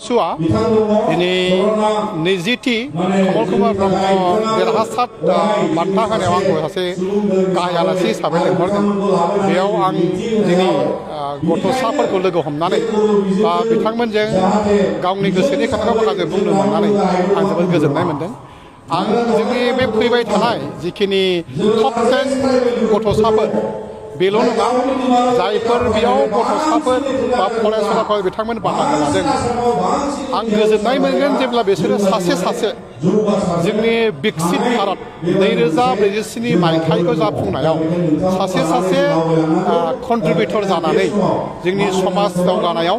आबसुआ दिनै 20थि कमल कुमार ब्रह्म देरहासार बान्था होनायाव आंखौ सासे गाहाय आलासि हिसाबै लेंहरदों बेयाव आं जोंनि गथ'साफोरखौ लोगो हमनानै बा बिथांमोनजों गावनि गोसोनि खोथाखौ माखासे बुंनो मोननानै आं जोबोद गोजोननाय मोनदों आं जोंनि बे फैबाय थानाय जिखिनि टप 10 गथ'साफोर बेल' नङा जायफोर बेयाव गथ'साफोर बा फरायसुलाफोर बिथांमोन बाहागो लादों आं गोजोननाय मोनगोन जेब्ला बिसोरो सासे जोंनि विकसित भारत 2047 मायथाइखौ जाफुंनायाव सासे कन्ट्रिबिउटर जानानै जोंनि समाज दावगानायाव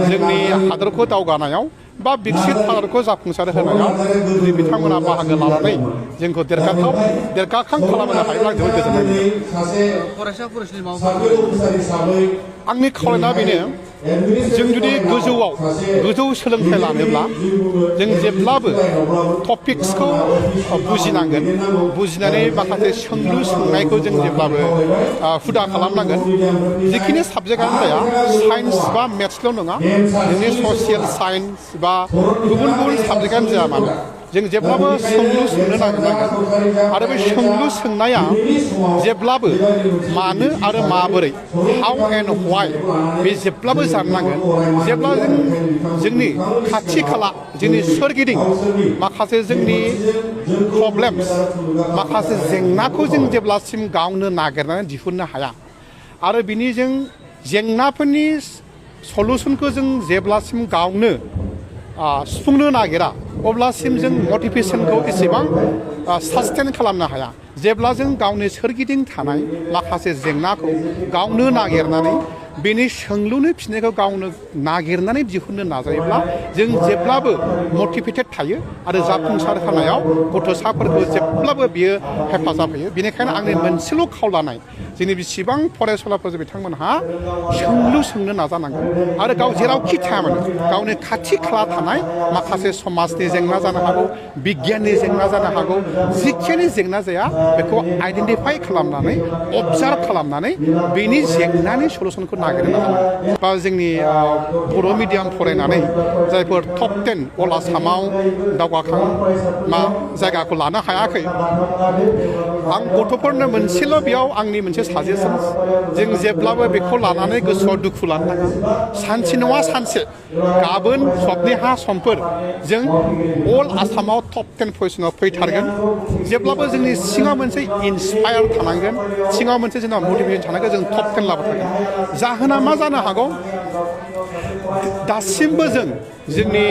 जोंनि हादरखौ दावगानायाव बा विकसित भारतखौ जाफुंसार होनायाव जुदि बिथांमोना बाहागो लानानै जोंखौ देरगाखां खालामनो हायोब्ला जोबोद गोजोननाय मोनो आंनि खावलायनाया बेनो जों जुदि गोजौ सोलोंथाइ लानोब्ला जों जेब्लाबो टपिक्सखौ बुजिनांगोन बुजिनानै माखासे सोंलु सोंनायखौ जों जेब्लाबो हुदा खालामनांगोन जिखिनि साबजेक्टआनो जाया साइन्स बा मेथ्सल' नङा जोंनि ससियेल साइन्स बा गुबुन साबजेक्टआनो जाया मानो जों जेब्लाबो सोंलु सोंनो नागिरनांगोन आरो बे सोंलु सोंनाया जेब्लाबो मानो आरो माबोरै हाउ एन्ड व्हाइ बे जेब्लाबो जाननांगोन जेब्ला जोंनि खाथि खाला जोंनि सोरगिदिं माखासे जोंनि प्रब्लेम्स माखासे जेंनाखौ जों जेब्लासिम गावनो नागिरनानै दिहुननो हाया आरो बिनि जों जेंनाफोरनि सलुसनखौ जों जेब्लासिम गावनो सुफुंनो नागिरा अब्लासिम जों मटिभेसनखौ एसेबां सास्टेन खालामनो हाया जेब्ला जों गावनि सोरगिदिं थानाय माखासे जेंनाखौ गावनो नागिरनानै बेनि सोंलुनि फिननायखौ गावनो नागिरनानै दिहुननो नाजायोब्ला जों जेब्लाबो मटिभेटेड थायो आरो जाफुंसार होनायाव गथ'साफोरखौ जेब्लाबो बियो हेफाजाब होयो बेनिखायनो आंनि मोनसेल' खावलानाय जोंनि बेसेबां फरायसुलाफोर बिथांमोनहा सोंलु सोंनो नाजानांगोन आरो गाव जेरावखि थाया मानो गावनि खाथि खाला थानाय माखासे समाजनि जेंना जानो हागौ बिगियाननि जेंना जानो हागौ जिखिनि जेंना जाया बेखौ आइडेन्टिफाइ खालामनानै अबजार्भ खालामनानै बेनि जेंनानि सलुसनखौ नागिरनो नाजानांगोन बा जोंनि बर' मिडियाम फरायनानै जायफोर टप 10 अल आसामाव दावगाखां जायगाखौ लानो हायाखै आं गथ'फोरनो मोनसेल' बेयाव आंनि मोनसे साजेसन जों जेब्लाबो बेखौ लानानै गोसोआव दुखु लानो नाङा सानसे नङा सानसे गाबोन सबनिहा समफोर जों अल आसामाव टप 10 पजिशनाव फैथारगोन जेब्लाबो जोंनि सिङाव मोनसे इन्सपायार थानांगोन सिङाव मोनसे जोंनाव मटिभेसन थानांगोन जों टप 10 लाबोथारगोन जाहोना मा जानो हागौ दासिमबो जोंनि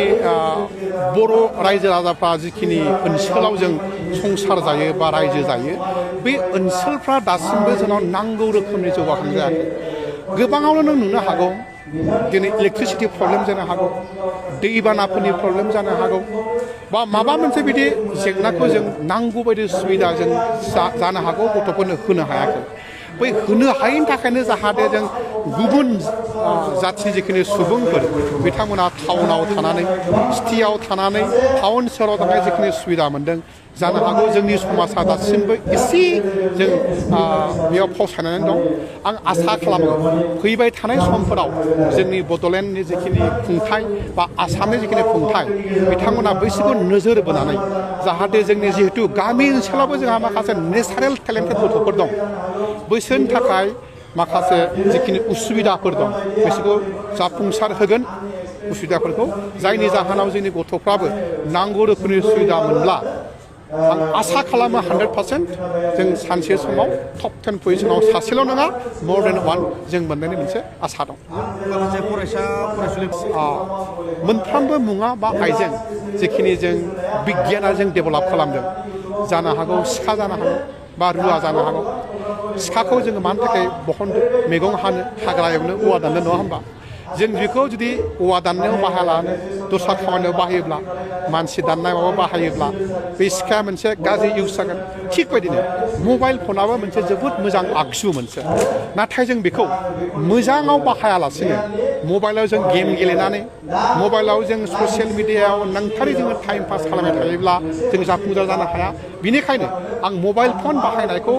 बर' रायजो राजाफ्रा जिखिनि ओनसोलाव जों संसार जायो बा रायजो जायो बे ओनसोलफ्रा दासिमबो जोंनाव नांगौ रोखोमनि जौगाखां जायाखै गोबाङावनो नों नुनो हागौ दिनै इलेक्ट्रिसिटि प्रब्लेम जानो हागौ दैबानाफोरनि प्रब्लेम जानो हागौ बा माबा मोनसे बिदि जेंनाखौ जों नांगौ बायदि सुबिदा जों जानो हागौ गथ'फोरनो होनो हायाखै बै होनो हायैनि थाखायनो जाहाथे जों गुबुन जाथिनि जिखिनि सुबुंफोर बिथांमोना टाउनाव थानानै सिटियाव थानानै टाउन सोहोराव थानाय जिखिनि सुबिदा मोन्दों जानो हागौ जोंनि समाजा दासिमबो एसे जों बेयाव फावसायनानै दं आं आसा खालामो फैबाय थानाय समफोराव जोंनि बड'लेण्डनि जिखिनि खुंथाय बा आसामनि जिखिनि खुंथाय बिथांमोना बैसोरखौ नोजोर बोनानै जाहाथे जोंनि जिहेतु गामि ओनसोलावबो जोंहा माखासे नेचारेल टेलेन्टेड गथ'फोर दं बैसोरनि थाखाय माखासे जिखिनि उसुबिदाफोर दं बिसोरखौ जाफुंसार होगोन उसुबिदाफोरखौ जायनि जाहोनाव जोंनि गथ'फ्राबो नांगौ रोखोमनि सुबिदा मोनब्ला आं आसा खालामो 100% जों सानसे समाव टप 10 पजिशनाव सासेल' नङा मोर देन वान जों मोननायनि मोनसे आसा दं माखासे फरायसुलि मोनफ्रोमबो मुवा बा आइजें जिखिनि जों बिगियाना जों डेभेलप खालामदों जानो हागौ सिखा जानो हागौ बा रुवा जानो हागौ सिखाखौ जोङो मानि थाखाय बहनदों मैगं हानो हाग्रा एवनो औवा दाननो नङा होमबा जों बेखौ जुदि औवा दाननायाव बाहायालानो दस्रा खामानियाव बाहायोब्ला मानसि दाननाय माबा बाहायोब्ला बे सिखाया मोनसे गाज्रि इउज जागोन थिग बायदिनो मबाइल फनाबो मोनसे जोबोद मोजां आगजु मोनसे नाथाय जों बेखौ मोजाङाव बाहायालासिनो मबाइलाव जों गेम गेलेनानै मबाइलाव जों ससियेल मिडियायाव नांथारै जोङो टाइम पास खालामबाय थायोब्ला जों जाफुंसार जानो हाया बिनिखायनो आं मबाइल फन बाहायनायखौ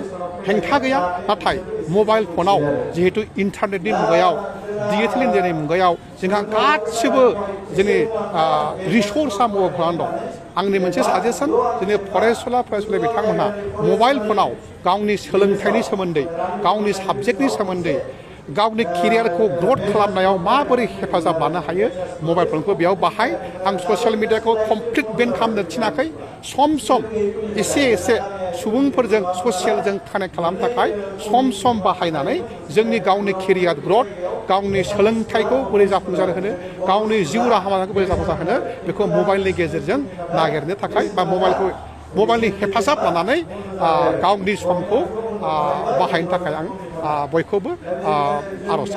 हेंथा गैया नाथाय मबाइल फनाव जिहेतु इन्टारनेटनि मुगायाव डिजिटेल इन्डियानि मुगायाव जोंहा गासिबो जोंनि रिसर्सआ मबाइलफोरानो दं आंनि मोनसे साजेसन जोंनि फरायसुला बिथांमोनहा मबाइल फनाव गावनि सोलोंथाइनि सोमोन्दै गावनि साबजेक्टनि सोमोन्दै गावनि केरियारखौ ग्रथ खालामनायाव माबोरै हेफाजाब लानो हायो मबाइल फनखौ बेयाव बाहाय आं ससियेल मिडियाखौ कमप्लिट बेन खालामनो थिनाखै सम सम एसे एसे सुबुंफोरजों ससियेलजों कानेक्ट खालामनो थाखाय सम बाहायनानै जोंनि गावनि केरियार ग्रथ गावनि सोलोंथाइखौ बोरै जाफुंसार होनो गावनि जिउ राहाखौ बोरै जाफुंसार होनो बेखौ मबाइलनि गेजेरजों नागिरनो थाखाय बा मबाइलनि हेफाजाब लानानै गावनि समखौ बाहायनो थाखाय आं बयखौबो आर'ज